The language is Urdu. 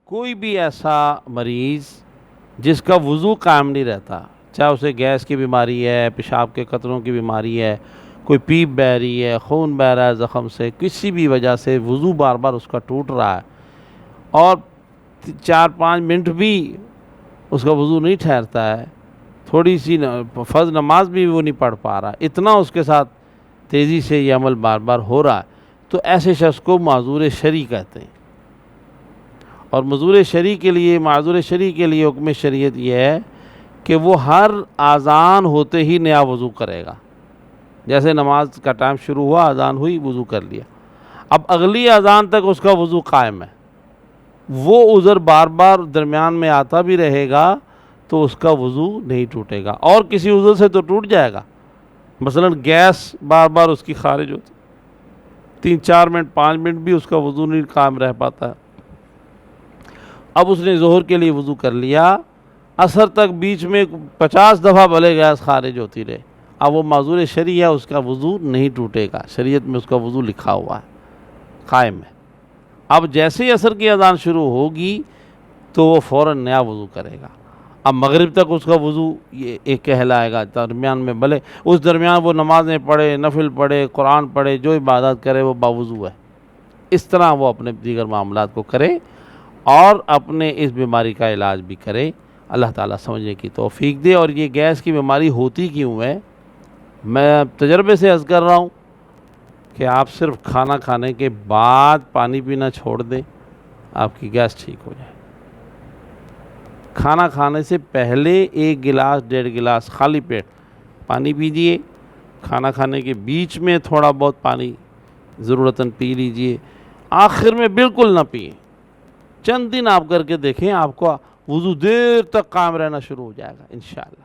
کوئی بھی ایسا مریض جس کا وضو قائم نہیں رہتا، چاہے اسے گیس کی بیماری ہے، پیشاب کے قطروں کی بیماری ہے، کوئی پیپ بہہ رہی ہے، خون بہہ رہا ہے زخم سے، کسی بھی وجہ سے وضو بار بار اس کا ٹوٹ رہا ہے اور 4-5 منٹ بھی اس کا وضو نہیں ٹھہرتا ہے، تھوڑی سی فرض نماز بھی وہ نہیں پڑھ پا رہا، اتنا اس کے ساتھ تیزی سے یہ عمل بار بار ہو رہا ہے، تو ایسے شخص کو معذور شرعی کہتے ہیں۔ اور معذور شرعی کے لیے حکم شریعت یہ ہے کہ وہ ہر اذان ہوتے ہی نیا وضو کرے گا۔ جیسے نماز کا ٹائم شروع ہوا، اذان ہوئی، وضو کر لیا، اب اگلی اذان تک اس کا وضو قائم ہے، وہ عذر بار بار درمیان میں آتا بھی رہے گا تو اس کا وضو نہیں ٹوٹے گا، اور کسی عذر سے تو ٹوٹ جائے گا، مثلا گیس بار بار اس کی خارج ہوتی، 3-4 منٹ 5 منٹ بھی اس کا وضو نہیں قائم رہ پاتا۔ اب اس نے ظہر کے لیے وضو کر لیا، عصر تک بیچ میں 50 دفعہ بھلے گیس خارج ہوتی رہے، اب وہ معذور شرعی ہے، اس کا وضو نہیں ٹوٹے گا، شریعت میں اس کا وضو لکھا ہوا ہے، قائم ہے۔ اب جیسے ہی عصر کی اذان شروع ہوگی تو وہ فوراً نیا وضو کرے گا۔ اب مغرب تک اس کا وضو یہ ایک کہلائے گا، درمیان میں بھلے اس درمیان وہ نمازیں پڑھے، نفل پڑھے، قرآن پڑھے، جو عبادت کرے وہ باوضو ہے۔ اس طرح وہ اپنے دیگر معاملات کو کرے اور اپنے اس بیماری کا علاج بھی کرے۔ اللہ تعالیٰ سمجھنے کی توفیق دے۔ اور یہ گیس کی بیماری ہوتی کیوں ہے، میں تجربے سے عرض کر رہا ہوں کہ آپ صرف کھانا کھانے کے بعد پانی پینا چھوڑ دیں، آپ کی گیس ٹھیک ہو جائے۔ کھانا کھانے سے پہلے 1 گلاس 1.5 گلاس خالی پیٹ پانی پیجیے، کھانا کھانے کے بیچ میں تھوڑا بہت پانی ضرورتاً پی لیجئے، آخر میں بالکل نہ پئیں۔ چند دن آپ کر کے دیکھیں، آپ کو وضو دیر تک قائم رہنا شروع ہو جائے گا انشاءاللہ۔